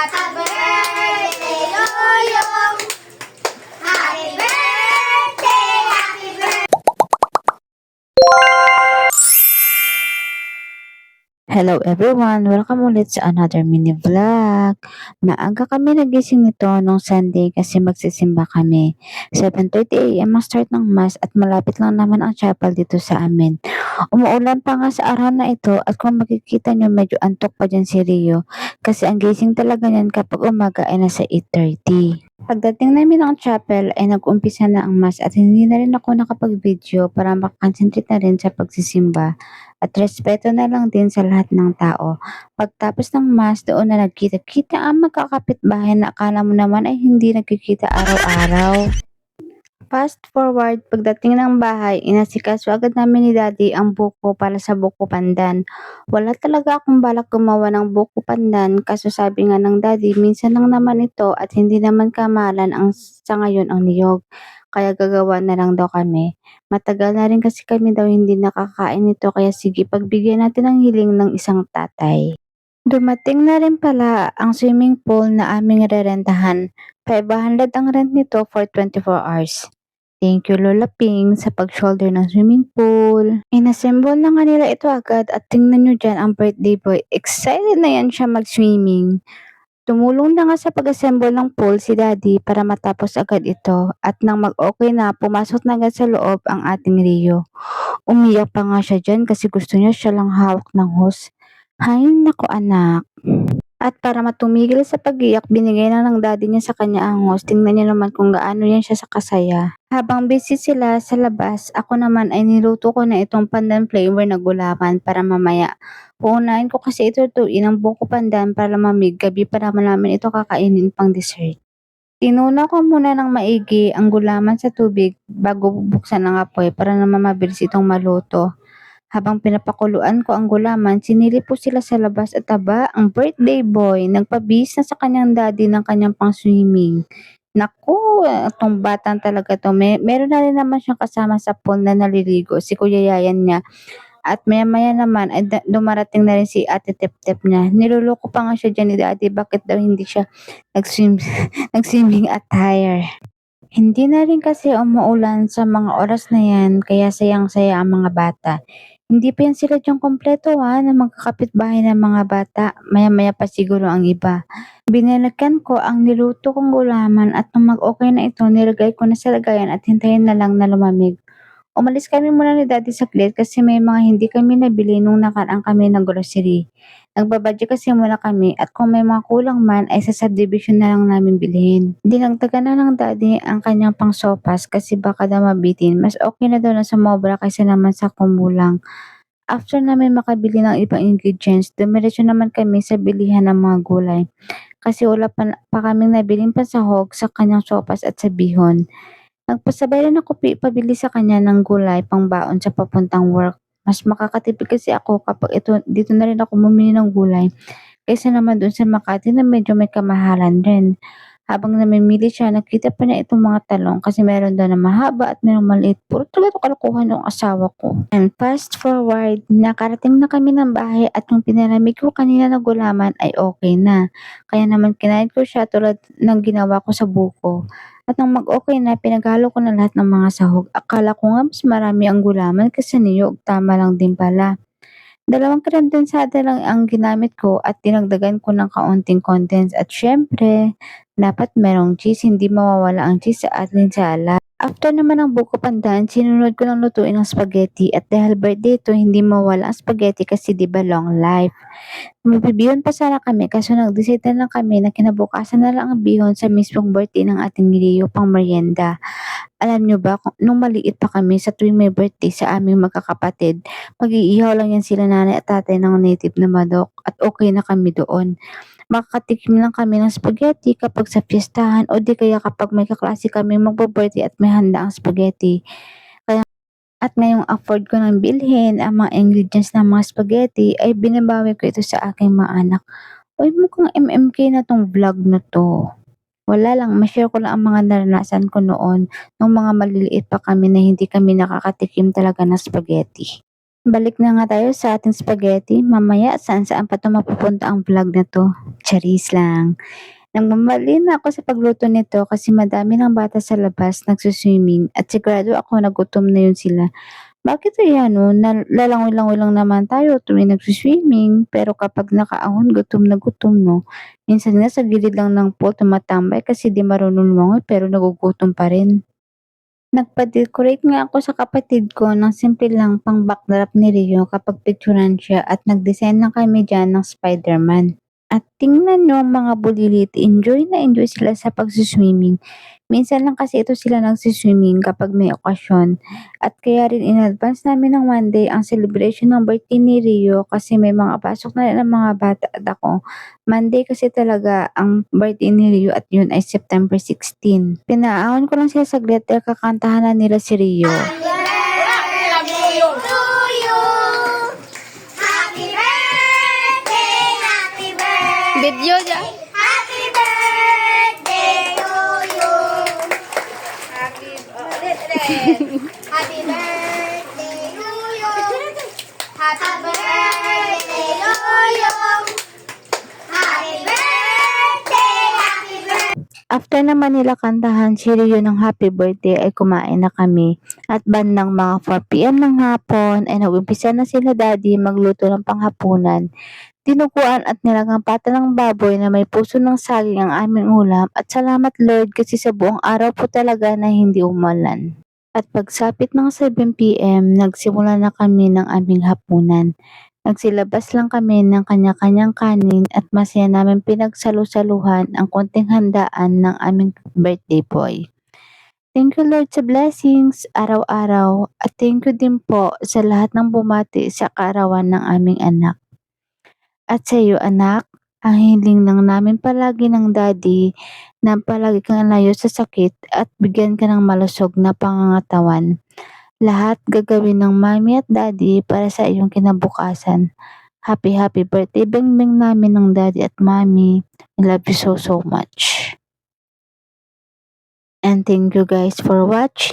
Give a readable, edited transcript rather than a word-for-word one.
birthday, Yoyong! Happy birthday! Happy birthday! Hello everyone! Welcome ulit sa another mini vlog. Maaga kami nagising nito nung Sunday kasi magsisimba kami. 7:30 AM ang start ng mass at malapit lang naman ang chapel dito sa amin. Umuulan pa nga sa araw na ito at kung makikita nyo medyo antok pa dyan si Rio kasi ang gising talaga niyan kapag umaga ay nasa 8:30. Pagdating namin ng chapel ay nag-umpisa na ang mass at hindi na rin ako nakapag-video para makakonsentrate na rin sa pagsisimba at respeto na lang din sa lahat ng tao. Pagtapos ng mass, doon na nagkita-kita ang magkakapitbahay na akala mo naman ay hindi nagkikita araw-araw. Fast forward, pagdating ng bahay, inasikaso agad namin ni Daddy ang buko para sa buko pandan. Wala talaga akong balak gumawa ng buko pandan kaso sabi nga ng Daddy, minsan lang naman ito at hindi naman kamahalan ang sa ngayon ang niyog. Kaya gagawa na lang daw kami. Matagal na rin kasi kami daw hindi nakakain nito kaya sige pagbigyan natin ang hiling ng isang tatay. Dumating na rin pala ang swimming pool na aming rerentahan. 500 ang rent nito for 24 hours. Thank you Lola Ping sa pag-shoulder ng swimming pool. Inassemble na nga nila ito agad at tingnan nyo dyan ang birthday boy. Excited na yan siya mag-swimming. Tumulong na nga sa pag-assemble ng pool si Daddy para matapos agad ito at nang mag-okay na pumasok na agad sa loob ang ating Rio. Umiyak pa nga siya dyan kasi gusto niya siya lang hawak ng hose. Hay nako anak. At para matumigil sa pag-iyak, binigay na ng daddy niya sa kanya ang hose. Tingnan niya naman kung gaano yan siya sa kasaya. Habang busy sila sa labas, ako naman ay niluto ko na itong pandan flavor na gulaman para mamaya. Uunahin ko kasi ito tuin ang buko pandan para lamamig. Gabi pa naman namin ito kakainin pang dessert. Tinuna ko muna ng maigi ang gulaman sa tubig bago bubuksan ang apoy para naman mabilis itong maluto. Habang pinapakuluan ko ang gulaman, sinilip po sila sa labas at aba, ang birthday boy, nagpabihis na sa kanyang daddy ng kanyang pang-swimming. Naku, itong batang talaga to. Meron na rin naman siyang kasama sa pool na naliligo, si Kuya Yayan niya. At maya-maya naman, ay dumarating na rin si Ate Tep-Tep niya. Niloloko pa nga siya dyan ni daddy, bakit daw hindi siya nag-swim, nag-swimming attire. Hindi na rin kasi umuulan sa mga oras na yan, kaya sayang-saya ang mga bata. Hindi pa yan sila diyang kumpleto na magkakapitbahay ng mga bata. Maya-maya pa siguro ang iba. Binalikan ko ang niluto kong gulaman at nung mag-okay na ito, nilagay ko na sa lagayan at hintayin na lang na lumamig. Umalis kami muna ni Daddy saglit kasi may mga hindi kami nabili nung nakaraan kami ng grocery. Nagbabadya kasi muna kami at kung may mga kulang man ay sa subdivision na lang namin bilhin. Dinagdagan na ng Daddy ang kanyang pang sopas kasi baka daw mabitin. Mas okay na daw na sumobra kaysa naman sa kumulang. After namin makabili ng ibang ingredients, dumiretso naman kami sa bilihan ng mga gulay. Kasi wala pa kaming nabiling pansahog sa kanyang sopas at sa bihon. Nagpasabay rin ako pabili sa kanya ng gulay pangbaon sa papuntang work. Mas makakatipid kasi ako kapag dito na rin ako bumili ng gulay kaysa naman dun sa Makati na medyo may kamahalan rin. Habang namimili siya, nakita pa niya itong mga talong kasi meron daw na mahaba at merong maliit. Puro talaga ito kalokohan ng asawa ko. And fast forward, nakarating na kami ng bahay at yung pinalamig ko kanina na gulaman ay okay na. Kaya naman kinain ko siya tulad ng ginawa ko sa buko. At nang mag-okay na, pinaghalo ko na lahat ng mga sahog. Akala ko nga mas marami ang gulaman kasi niyog, tama lang din pala. 2 kandensada lang ang ginamit ko at dinagdagan ko ng kaunting condensed at syempre, dapat merong cheese, hindi mawawala ang cheese sa ating salad. After naman ng buko pandan, sinunod ko ng lutuin ng spaghetti at dahil birthday ito, hindi mawala ang spaghetti kasi di ba long life. Magbibihon pa sana kami kaso nag-decide na lang kami na kinabukasan na lang ang bihon sa mismong birthday ng ating Leo pang merienda. Alam nyo ba, nung maliit pa kami sa tuwing may birthday sa aming magkakapatid, mag-iihaw lang yan sila nanay at tatay ng native na manok at okay na kami doon. Makakatikim lang kami ng spaghetti kapag sa fiestahan o di kaya kapag may kaklase kami magbo-birthday at may handa ang spaghetti. At ngayong afford ko ng bilhin ang mga ingredients ng mga spaghetti ay binabawi ko ito sa aking mga anak. Uy, mukhang MMK na tong vlog na to. Wala lang, ma-share ko lang ang mga naranasan ko noon nung mga maliliit pa kami na hindi kami nakakatikim talaga ng spaghetti. Balik na nga tayo sa ating spaghetti. Mamaya saan saan pa to mapupunta ang vlog na to. Charis lang. Nagmamadali na ako sa pagluto nito kasi madami ng bata sa labas nagsuswimming at sigurado ako na gutom na yun sila. Bakit kaya no, lalangoy-langoy lang naman tayo tuwing nagsuswimming pero kapag nakaahon gutom no. Minsan nga sa gilid lang ng pool tumatambay kasi di marunong lumangoy pero nagugutom pa rin. Nagpa-decorate nga ako sa kapatid ko ng simple lang pang backdrop ni Rio kapag picturean siya at nag-design na kami dyan ng Spider-Man. At tingnan nyo ang mga bulilit, enjoy na enjoy sila sa pagsuswimming. Minsan lang kasi ito sila nagsiswimming kapag may okasyon. At kaya rin in-advance namin ng one day ang celebration ng birthday ni Rio kasi may mga pasok na rin ang mga bata at ako. Monday kasi talaga ang birthday ni Rio at yun ay September 16. Pinaahon ko lang sila saglit dahil kakantahan na nila si Rio. Happy birthday to you. Happy birthday, happy birthday. Video dyan. Happy birthday to you. Happy birthday to you. Happy birthday to you. Happy birthday, happy birthday. After naman nila kantahan si Rio ng happy birthday ay kumain na kami at bandang mga 4 p.m. ng hapon ay nag-umpisa na sila daddy magluto ng panghapunan. Tinuguan at nilagang pata ng baboy na may puso ng saging ang aming ulam at salamat Lord kasi sa buong araw po talaga na hindi umulan. At pagsapit ng 7 p.m. nagsimula na kami ng aming hapunan. Nagsilabas lang kami ng kanya-kanyang kanin at masaya namin pinagsalu-saluhan ang konting handaan ng aming birthday boy. Thank you Lord sa blessings araw-araw at thank you din po sa lahat ng bumati sa kaarawan ng aming anak. At sa iyo anak, ang hiling lang namin palagi ng daddy na palagi kang layo sa sakit at bigyan ka ng malusog na pangangatawan. Lahat gagawin ng mami at daddy para sa iyong kinabukasan. Happy birthday beng namin ng daddy at mami. I love you so much. And thank you guys for watching.